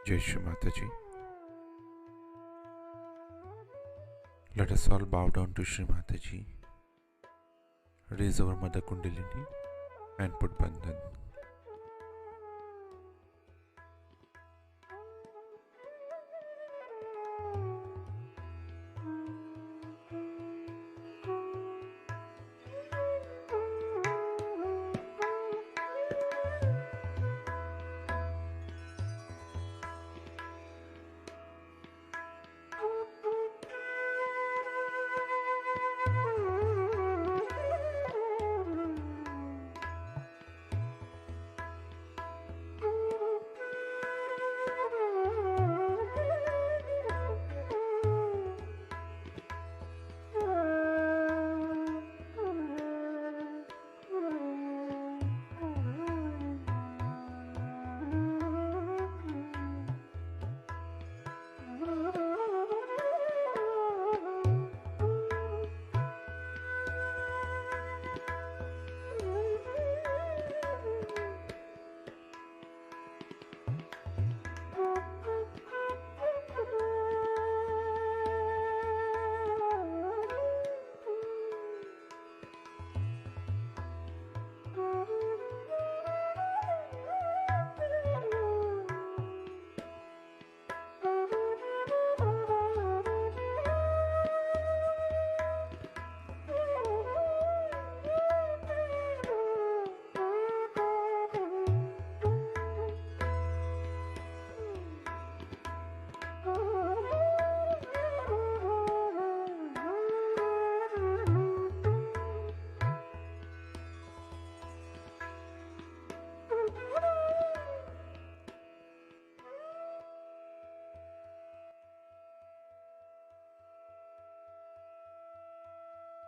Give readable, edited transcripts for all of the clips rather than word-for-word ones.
Jai Shri Mataji. Let us all bow down to Shri Mataji, raise our Mother Kundalini and put Bandhan.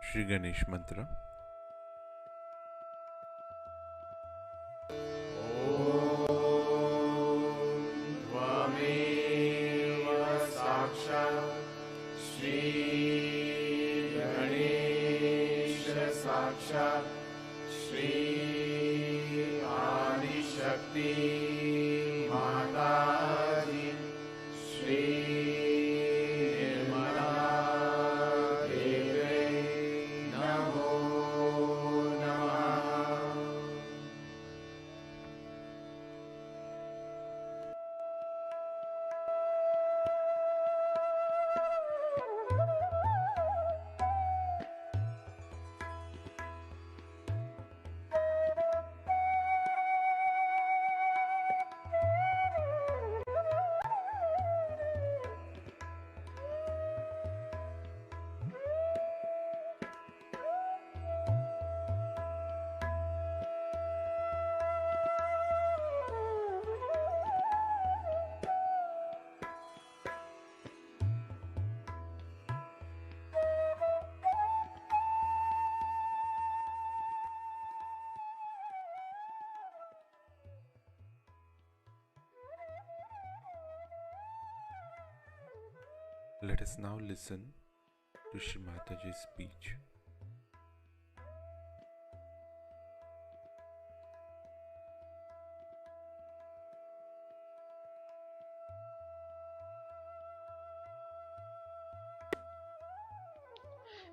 Shri Ganesh Mantra. Shri Adishakti माता जी श्री निर्मला देवे नमो नमः। Let us now listen to Shri Mataji's speech.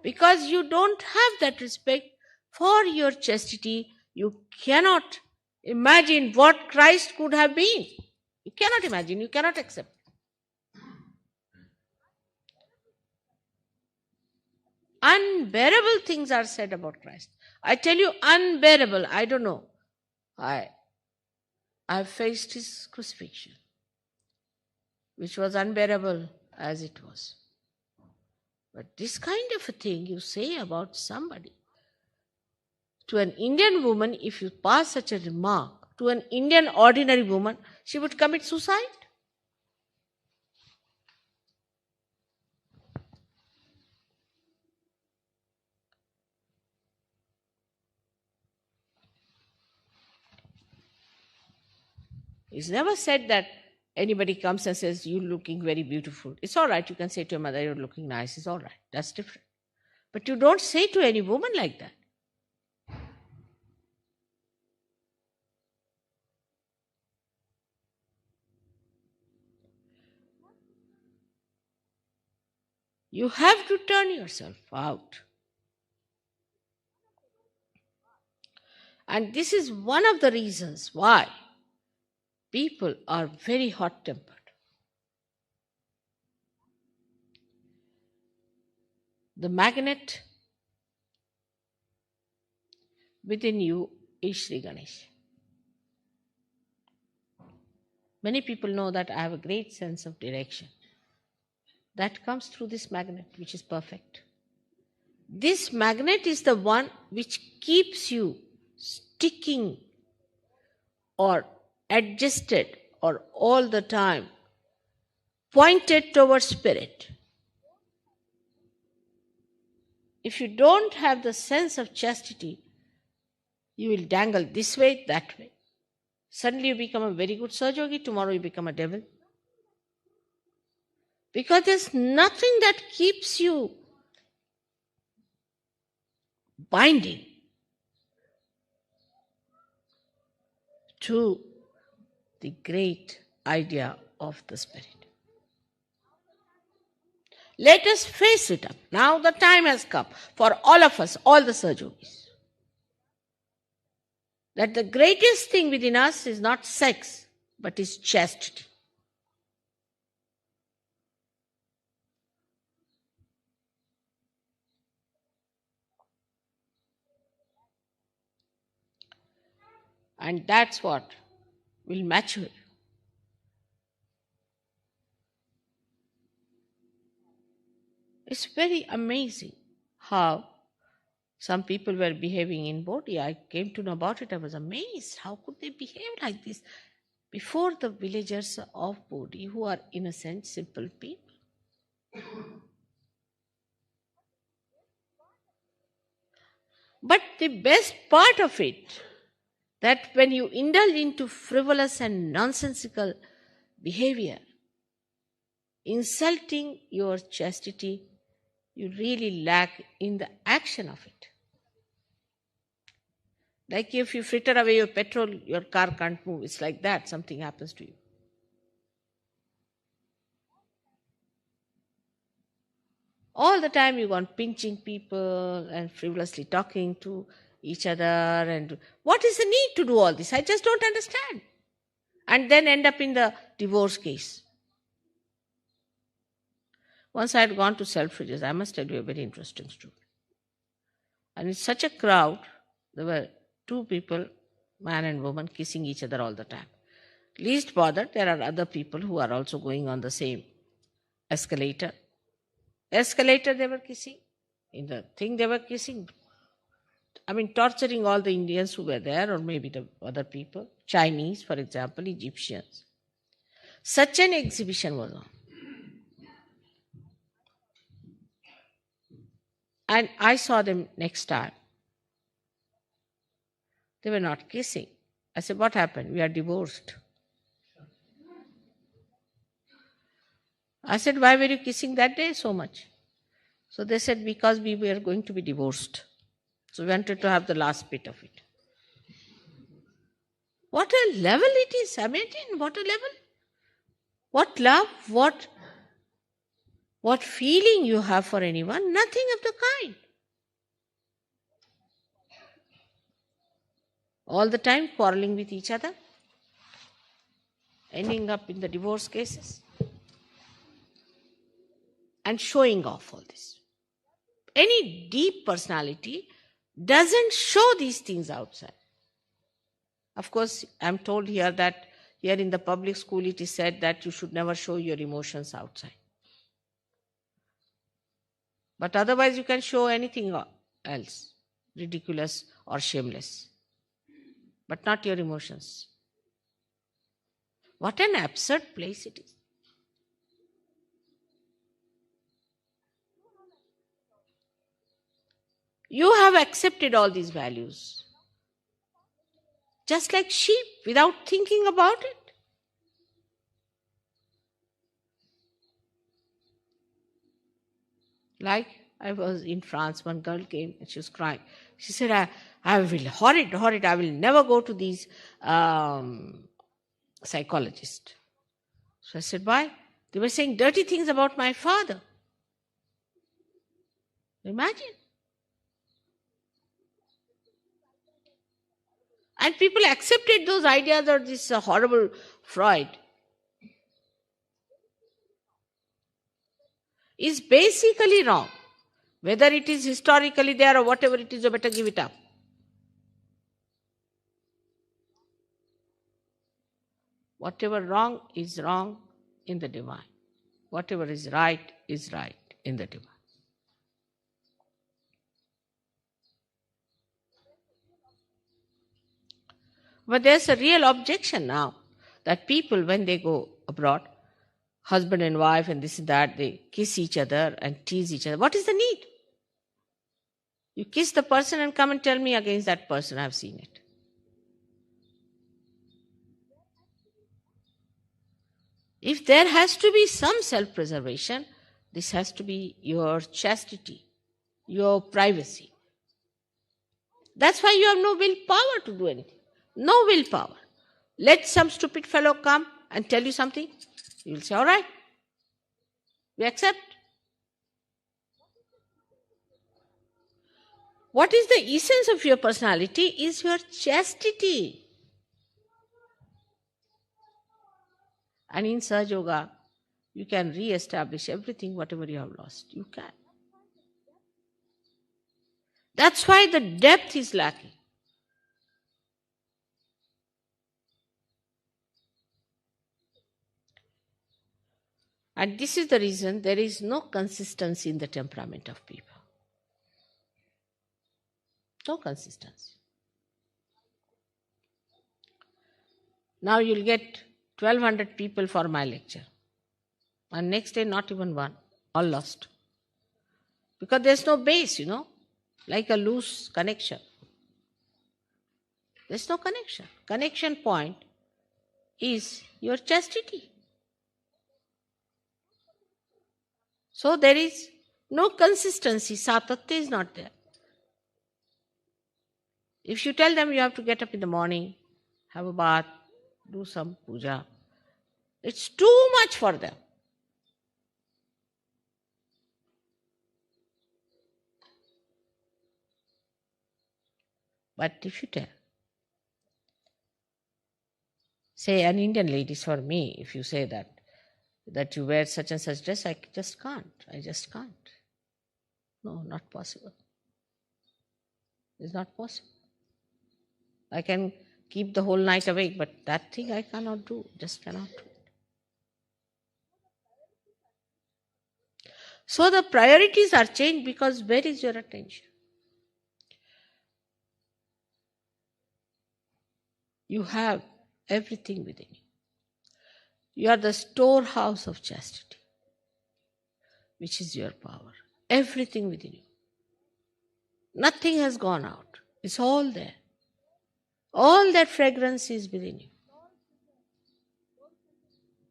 Because you don't have that respect for your chastity, you cannot imagine what Christ could have been. You cannot imagine, you cannot accept. Unbearable things are said about Christ. I tell you, unbearable. I don't know. I've faced his crucifixion, which was unbearable as it was. But this kind of a thing you say about somebody. To an Indian woman, if you pass such a remark, to an Indian ordinary woman, she would commit suicide. It's never said that anybody comes and says, you're looking very beautiful. It's all right. You can say to your mother, you're looking nice. It's all right. That's different. But you don't say to any woman like that. You have to turn yourself out. And this is one of the reasons why people are very hot-tempered. The magnet within you is Shri Ganesh. Many people know that I have a great sense of direction. That comes through this magnet, which is perfect. This magnet is the one which keeps you sticking or adjusted or all the time pointed towards spirit. If you don't have the sense of chastity, you will dangle this way, that way. Suddenly you become a very good Sahaja Yogi, tomorrow you become a devil. Because there's nothing that keeps you binding to the great idea of the Spirit. Let us face it up. Now the time has come for all of us, all the Sahaja Yogis, that the greatest thing within us is not sex, but is chastity. And that's what will mature. It's very amazing how some people were behaving in Bodhi. I came to know about it. I was amazed. How could they behave like this before the villagers of Bodhi, who are innocent, simple people? But the best part of it, that when you indulge into frivolous and nonsensical behavior, insulting your chastity, you really lack in the action of it. Like if you fritter away your petrol, your car can't move. It's like that, something happens to you. All the time you go on pinching people and frivolously talking to each other. And what is the need to do all this? I just don't understand. And then end up in the divorce case. Once I had gone to Selfridges, I must tell you a very interesting story. And in such a crowd, there were two people, man and woman, kissing each other all the time. Least bothered, there are other people who are also going on the same escalator. They were kissing. In the thing they were kissing. I mean, torturing all the Indians who were there, or maybe the other people. Chinese, for example, Egyptians. Such an exhibition was on. And I saw them next time. They were not kissing. I said, what happened? We are divorced. I said, why were you kissing that day so much? So they said, because we were going to be divorced. So we wanted to have the last bit of it. What a level it is. Imagine, what a level. What love, what feeling you have for anyone? Nothing of the kind. All the time quarreling with each other, ending up in the divorce cases, and showing off all this. Any deep personality doesn't show these things outside. Of course, I'm told here that here in the public school it is said that you should never show your emotions outside. But otherwise you can show anything else, ridiculous or shameless. But not your emotions. What an absurd place it is. You have accepted all these values, just like sheep, without thinking about it. Like I was in France, one girl came and she was crying. She said, I will, horrid, I will never go to these psychologists. So I said, why? They were saying dirty things about my father. Imagine. And people accepted those ideas of this horrible Freud. Is basically wrong. Whether it is historically there or whatever it is, you better give it up. Whatever wrong is wrong in the divine. Whatever is right in the divine. But there's a real objection now that people, when they go abroad, husband and wife and this and that, they kiss each other and tease each other. What is the need? You kiss the person and come and tell me against that person. I've seen it. If there has to be some self-preservation, this has to be your chastity, your privacy. That's why you have no willpower to do anything. No willpower. Let some stupid fellow come and tell you something. You will say, all right, we accept. What is the essence of your personality is your chastity. And in Sahaja Yoga, you can re-establish everything, whatever you have lost. You can. That's why the depth is lacking. And this is the reason there is no consistency in the temperament of people. No consistency. Now you'll get 1,200 people for my lecture. And next day, not even one. All lost. Because there's no base, like a loose connection. There's no connection. Connection point is your chastity. So there is no consistency. Satatya is not there. If you tell them you have to get up in the morning, have a bath, do some puja, it's too much for them. But if you tell, say an Indian ladies for me, if you say that you wear such and such dress, I just can't. No, not possible. It's not possible. I can keep the whole night awake, but that thing I cannot do, just cannot do it. So the priorities are changed because where is your attention? You have everything within you. You are the storehouse of chastity, which is your power. Everything within you. Nothing has gone out. It's all there. All that fragrance is within you.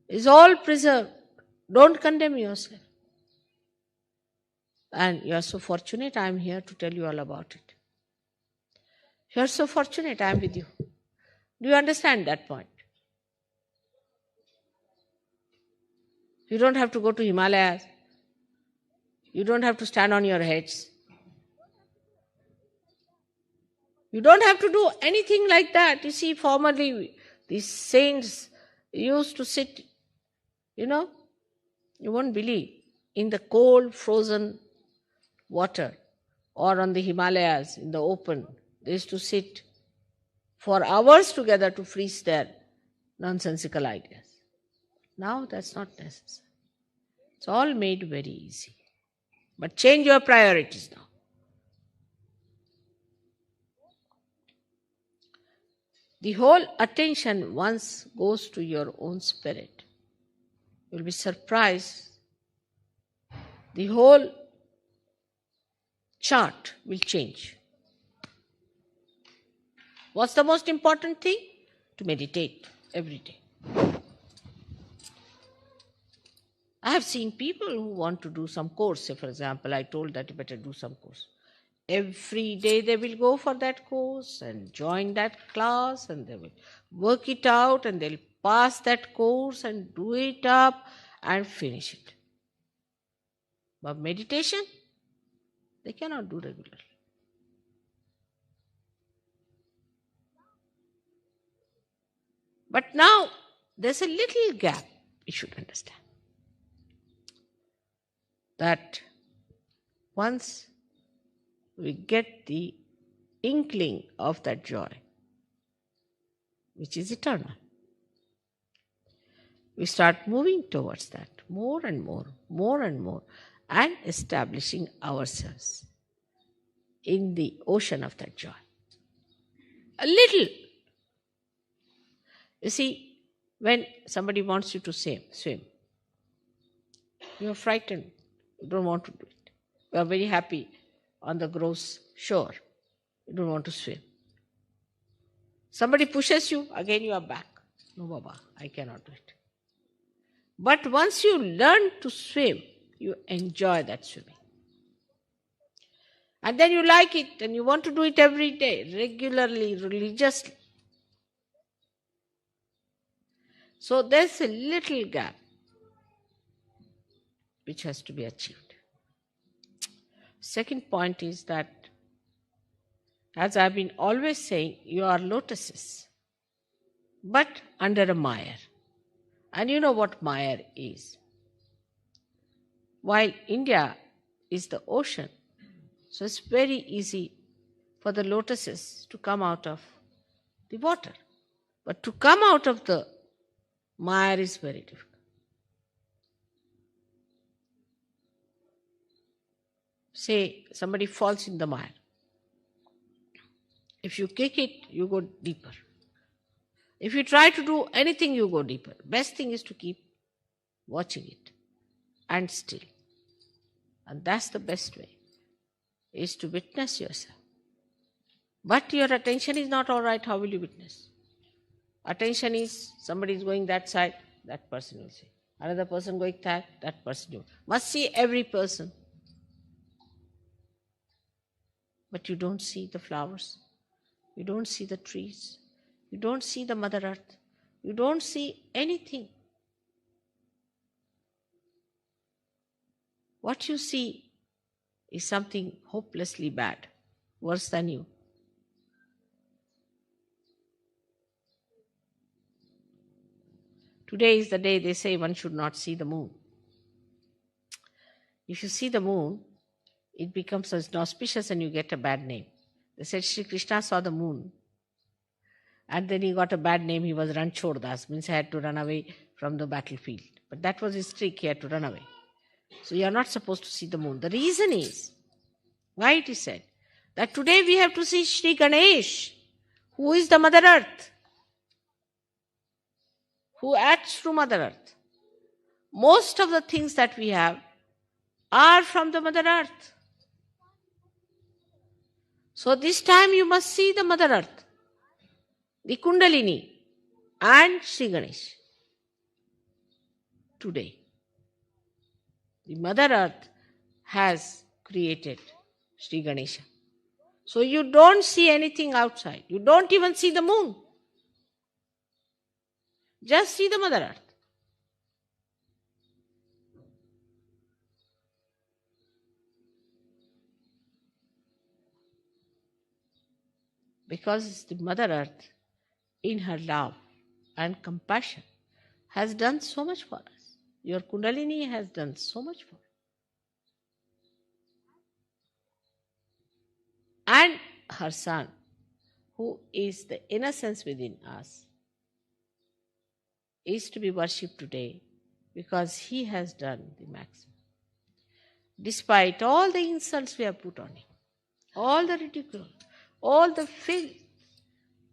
It's all preserved. Don't condemn yourself. And you are so fortunate, I am here to tell you all about it. You are so fortunate, I am with you. Do you understand that point? You don't have to go to Himalayas. You don't have to stand on your heads. You don't have to do anything like that. You see, formerly these saints used to sit, you won't believe, in the cold, frozen water or on the Himalayas in the open. They used to sit for hours together to freeze their nonsensical ideas. Now that's not necessary. It's all made very easy. But change your priorities now. The whole attention once goes to your own spirit. You'll be surprised. The whole chart will change. What's the most important thing? To meditate every day. I have seen people who want to do some course. Say, for example, I told that you better do some course. Every day they will go for that course and join that class and they will work it out and they'll pass that course and do it up and finish it. But meditation, they cannot do regularly. But now there's a little gap you should understand. That once we get the inkling of that joy, which is eternal, we start moving towards that more and more, and establishing ourselves in the ocean of that joy. A little. You see, when somebody wants you to swim, you are frightened. You don't want to do it. You are very happy on the gross shore. You don't want to swim. Somebody pushes you, again you are back. No, Baba, I cannot do it. But once you learn to swim, you enjoy that swimming. And then you like it and you want to do it every day, regularly, religiously. So there's a little gap which has to be achieved. Second point is that, as I've been always saying, you are lotuses, but under a mire. And you know what mire is. While India is the ocean, so it's very easy for the lotuses to come out of the water. But to come out of the mire is very difficult. Say somebody falls in the mire. If you kick it, you go deeper. If you try to do anything, you go deeper. Best thing is to keep watching it and still. And that's the best way. is to witness yourself. But your attention is not all right, how will you witness? Attention is somebody is going that side, that person will see. Another person going that person will. Must see every person. But you don't see the flowers. You don't see the trees. You don't see the Mother Earth. You don't see anything. What you see is something hopelessly bad, worse than you. Today is the day they say one should not see the moon. If you see the moon, it becomes inauspicious and you get a bad name. They said Sri Krishna saw the moon and then he got a bad name. He was Ranchordas, means he had to run away from the battlefield. But that was his trick, he had to run away. So you are not supposed to see the moon. The reason is, why it is said, that today we have to see Sri Ganesh, who is the Mother Earth, who acts through Mother Earth. Most of the things that we have are from the Mother Earth. So this time you must see the Mother Earth, the Kundalini and Sri Ganesh. Today, the Mother Earth has created Sri Ganesha. So you don't see anything outside. You don't even see the moon. Just see the Mother Earth. Because the Mother Earth, in her love and compassion, has done so much for us. Your Kundalini has done so much for us. And her son, who is the innocence within us, is to be worshipped today because he has done the maximum. Despite all the insults we have put on him, all the ridicule, all the filth,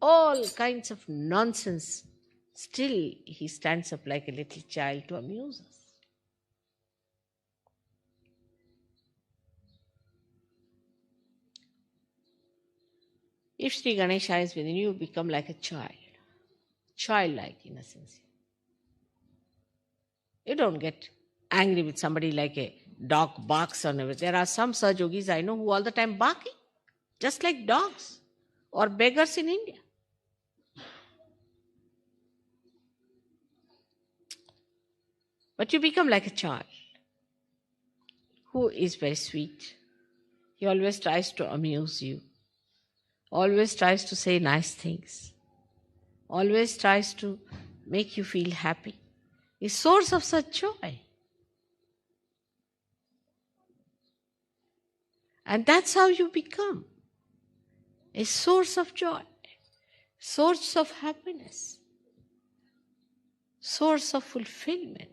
all kinds of nonsense, still he stands up like a little child to amuse us. If Sri Ganesha is within you, become like a child, childlike innocence. You don't get angry with somebody like a dog barks on everything. There are some Saj Yogis I know who all the time barking, just like dogs or beggars in India. But you become like a child who is very sweet. He always tries to amuse you, always tries to say nice things, always tries to make you feel happy. A source of such joy. And that's how you become a source of joy, source of happiness, source of fulfillment.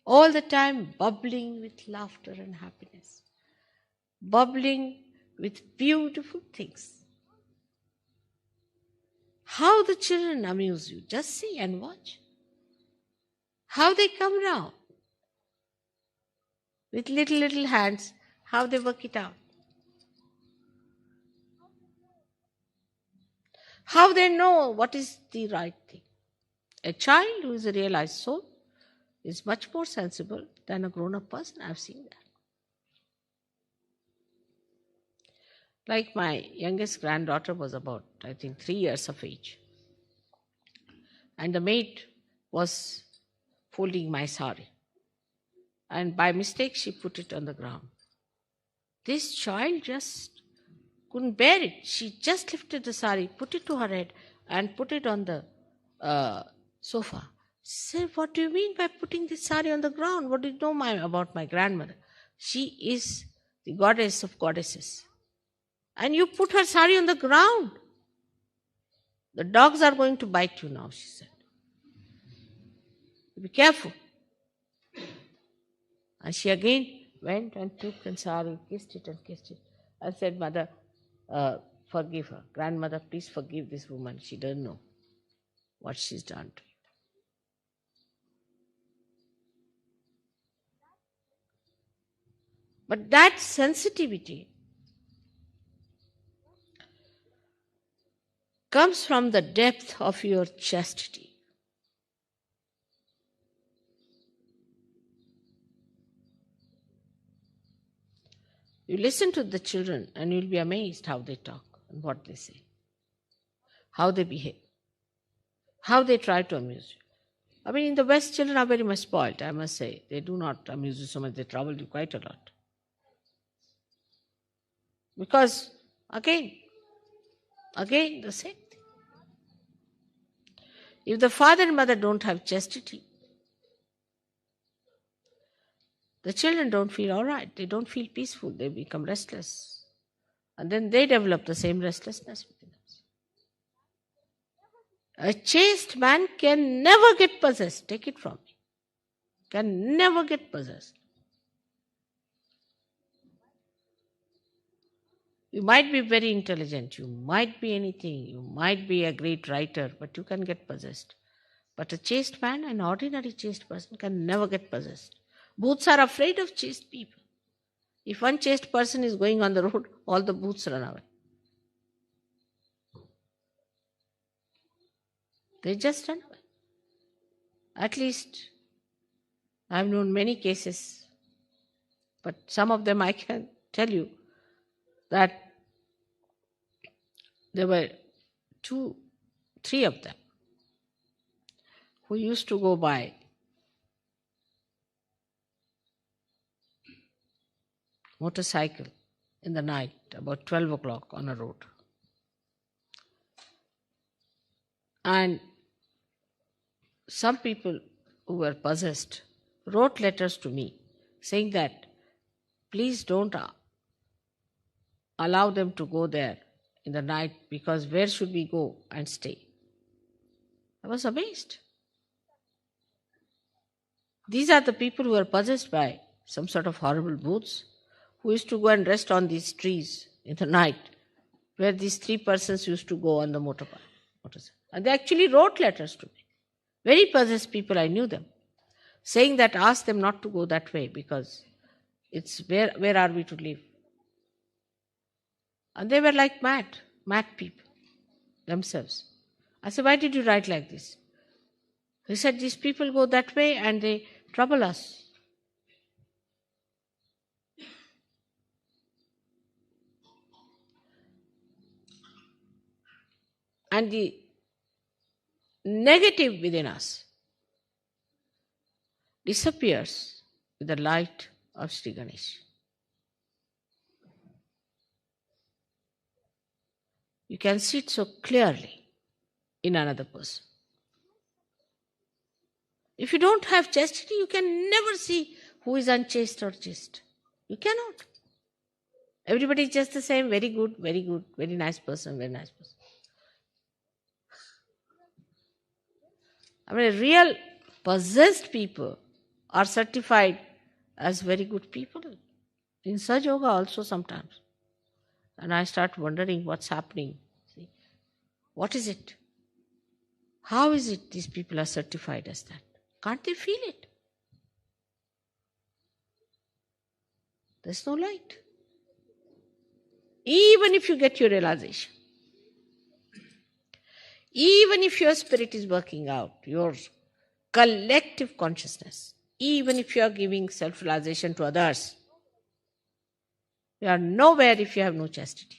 All the time bubbling with laughter and happiness, bubbling with beautiful things. How the children amuse you, just see and watch. How they come round with little hands, how they work it out. How they know what is the right thing. A child who is a realized soul is much more sensible than a grown-up person. I've seen that. Like my youngest granddaughter was about, I think, 3 years of age. And the maid was folding my sari. And by mistake, she put it on the ground. This child just couldn't bear it. She just lifted the sari, put it to her head, and put it on the sofa. She said, "What do you mean by putting this sari on the ground? What do you know about my grandmother? She is the goddess of goddesses. And you put her sari on the ground. The dogs are going to bite you now," she said. "Be careful." And she again went and took the sari, kissed it and said, "Mother, forgive her. Grandmother, please forgive this woman. She doesn't know what she's done to you." But that sensitivity comes from the depth of your chastity. You listen to the children and you'll be amazed how they talk and what they say, how they behave, how they try to amuse you. I mean, in the West, children are very much spoiled, I must say. They do not amuse you so much, they trouble you quite a lot. Because, again, the same thing. If the father and mother don't have chastity, the children don't feel all right. They don't feel peaceful. They become restless. And then they develop the same restlessness within us. A chaste man can never get possessed. Take it from me. Can never get possessed. You might be very intelligent. You might be anything. You might be a great writer, but you can get possessed. But a chaste man, an ordinary chaste person, can never get possessed. Bhoots are afraid of chaste people. If one chaste person is going on the road, all the bhoots run away. They just run away. At least I have known many cases, but some of them I can tell you that there were 2, 3 of them who used to go by motorcycle in the night about 12 o'clock on a road. And some people who were possessed wrote letters to me saying that please don't allow them to go there in the night, because where should we go and stay? I was amazed. These are the people who are possessed by some sort of horrible bhoots, who used to go and rest on these trees in the night, where these 3 persons used to go on the motorcycle. And they actually wrote letters to me. Very possessed people, I knew them, saying that ask them not to go that way, because it's where are we to live? And they were like mad people themselves. I said, why did you write like this? He said, these people go that way and they trouble us. And the negative within us disappears with the light of Sri Ganesh. You can see it so clearly in another person. If you don't have chastity, you can never see who is unchaste or chaste. You cannot. Everybody is just the same, very good, very nice person, very nice person. I mean, real possessed people are certified as very good people. In Saj Yoga also sometimes. And I start wondering what's happening. See, what is it? How is it these people are certified as that? Can't they feel it? There's no light. Even if you get your realization, even if your spirit is working out, your collective consciousness, even if you are giving self-realization to others, you are nowhere if you have no chastity.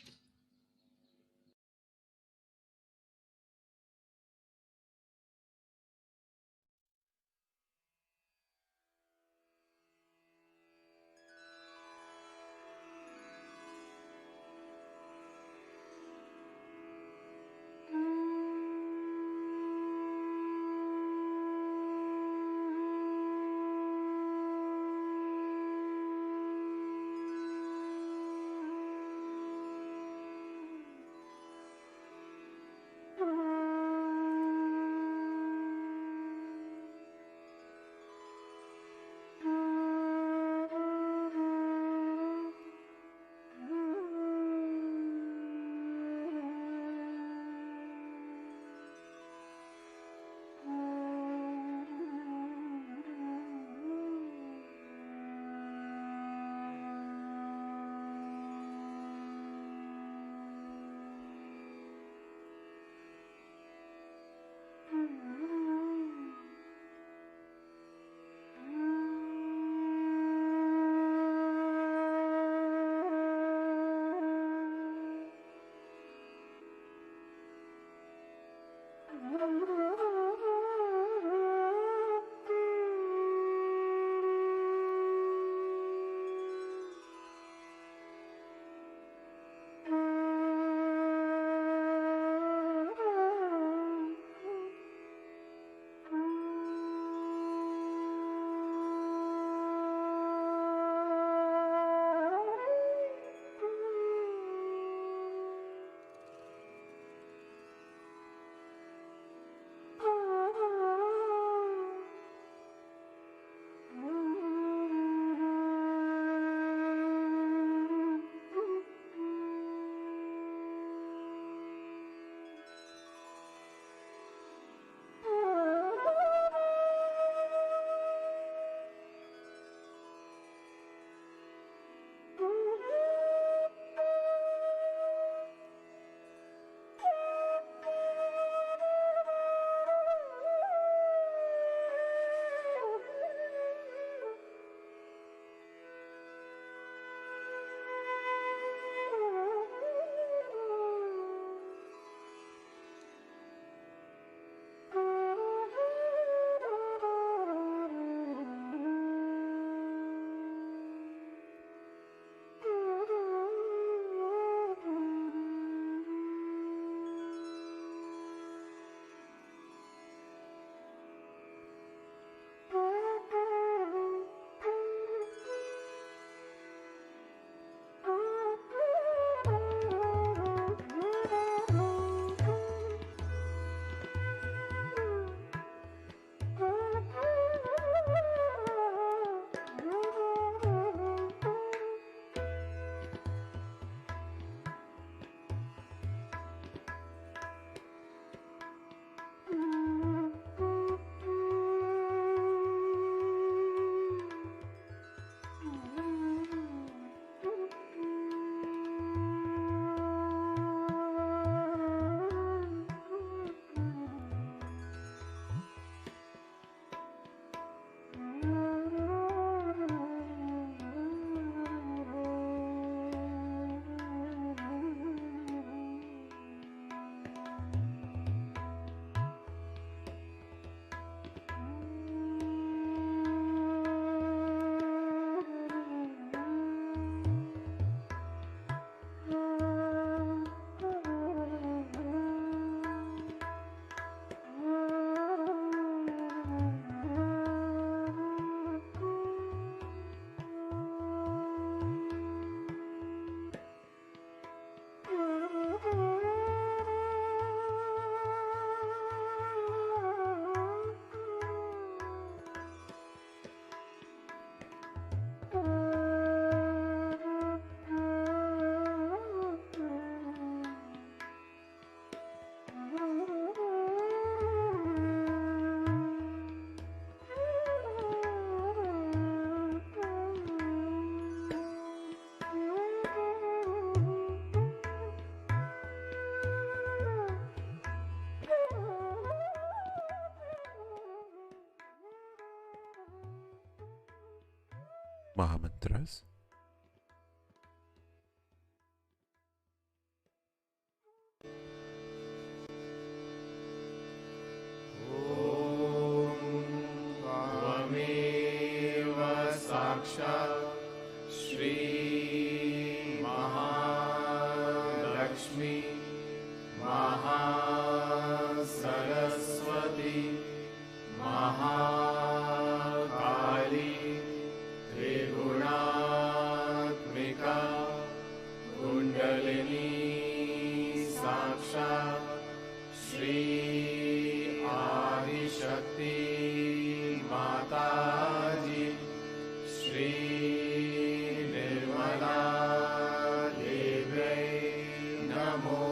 Mahamantras. त्वमेव साक्षात् श्री महालक्ष्मी महासरस्वती महाकाली त्रिगुणात्मिका कुण्डलिनी साक्षात् श्री आदिशक्ति माताजी श्री निर्मला देव्यै नमो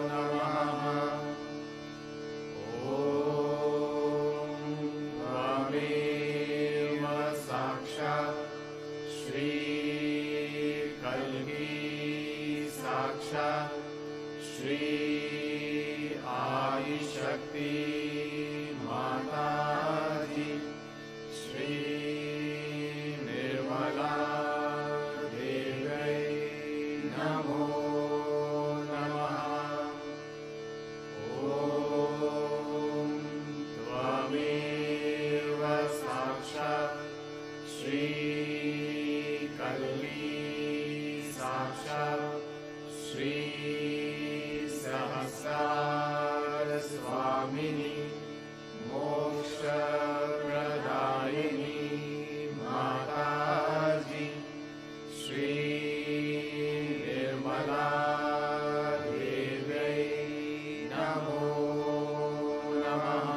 नमः। ॐ त्वमेव साक्षात् श्री कल्की साक्षात् श्री आदिशक्ति माताजी श्री निर्मला देव्यै नमो नमः। ॐ त्वमेव साक्षात् श्री कल्की साक्षात् श्री सहस्रार स्वामिनी मोक्षप्रदायिनी माताजी श्री निर्मला देव्यै नमो नमः।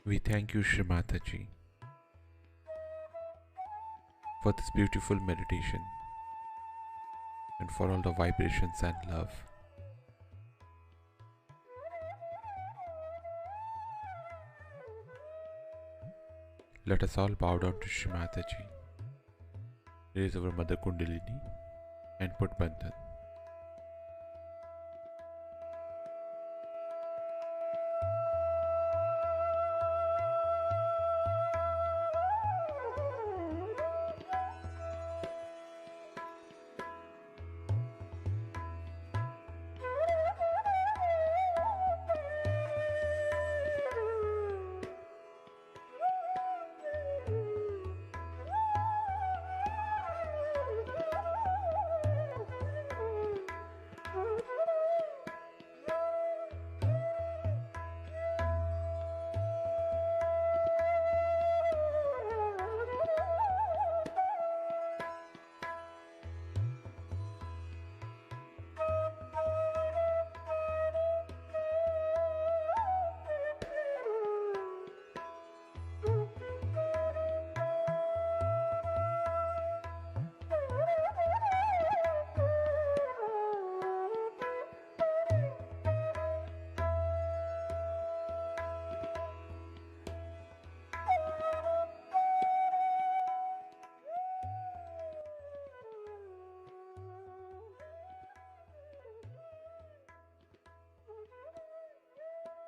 We thank you, Shri Mataji, for this beautiful meditation and for all the vibrations and love. Let us all bow down to Shri Mataji, raise our Mother Kundalini and put Bandhan.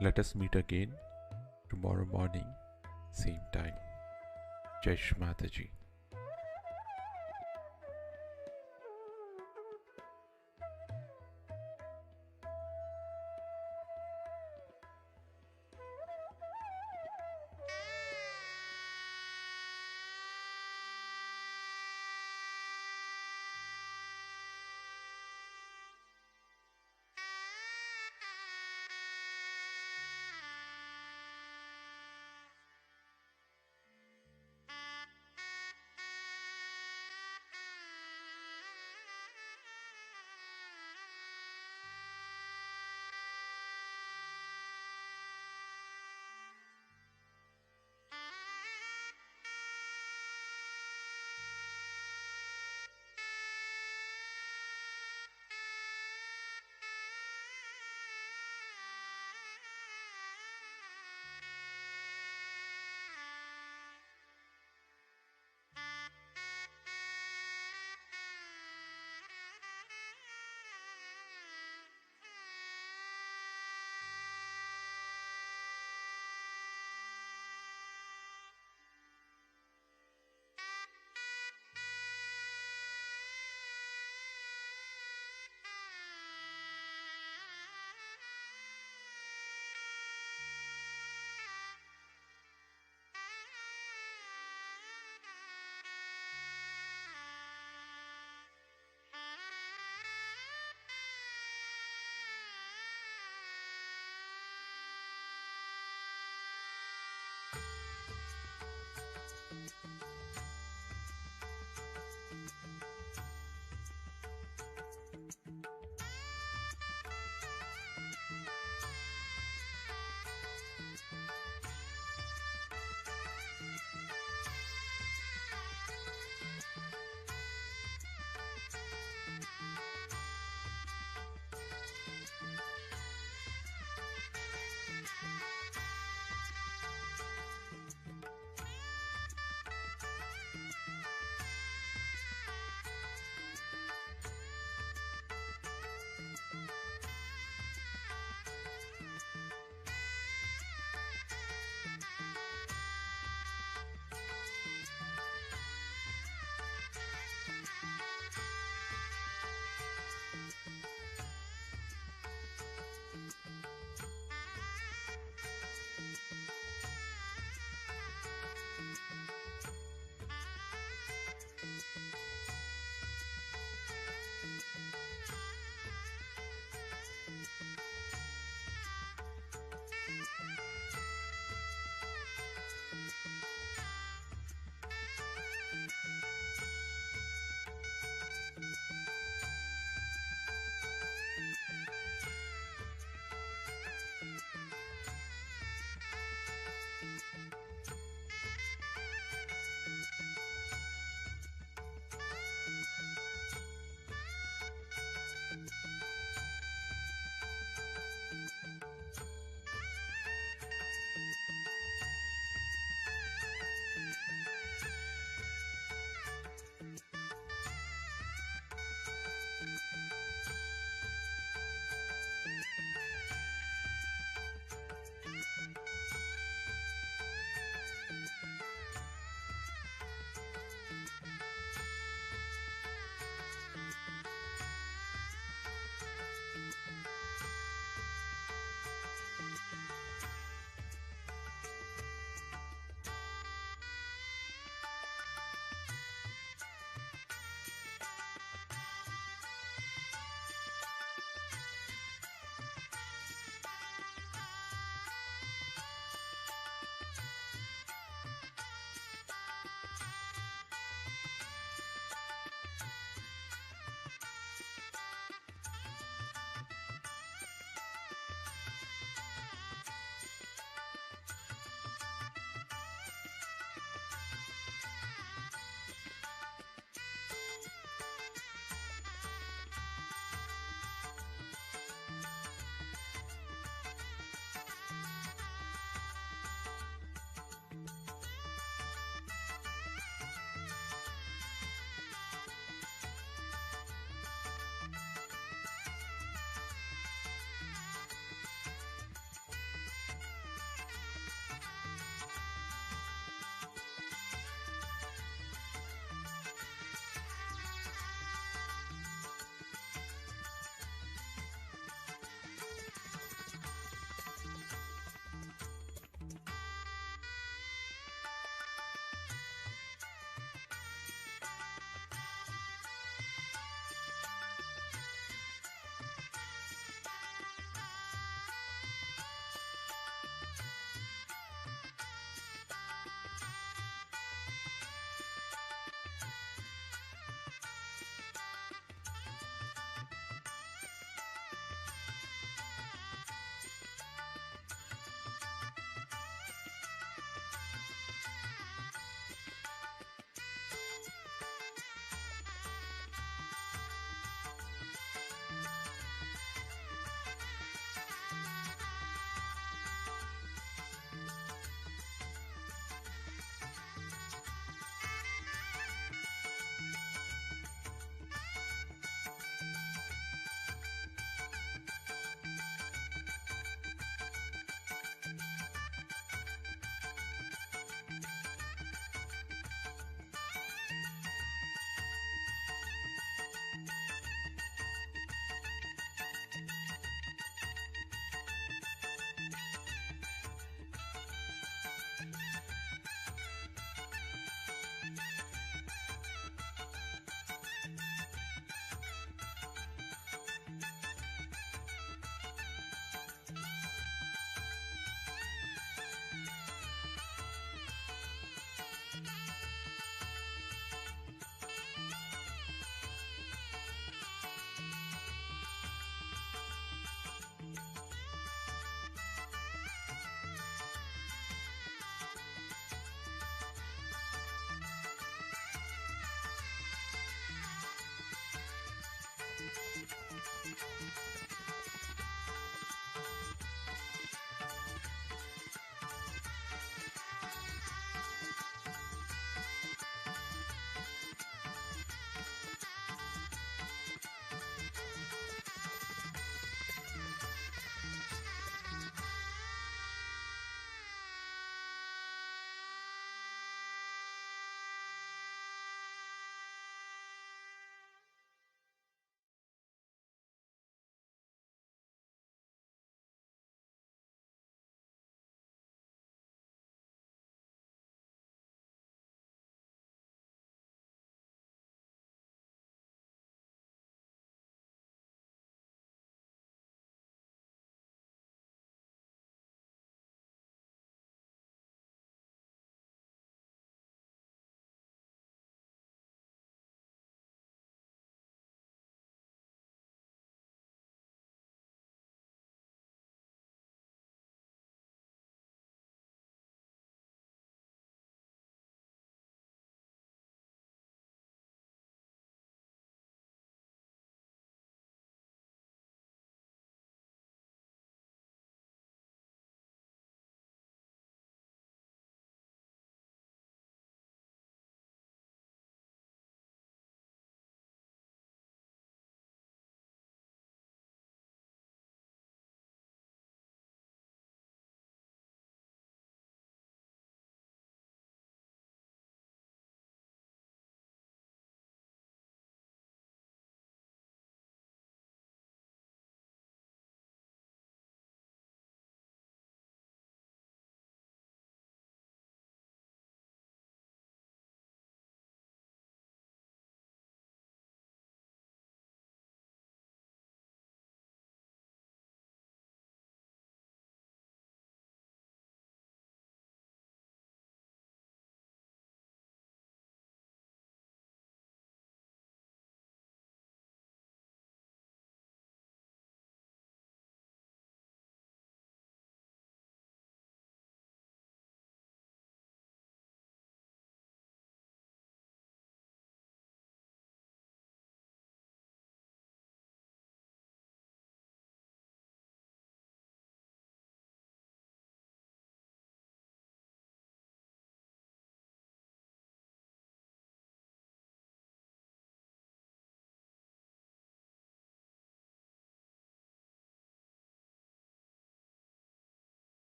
Let us meet again tomorrow morning, same time. Jai Shri Mataji.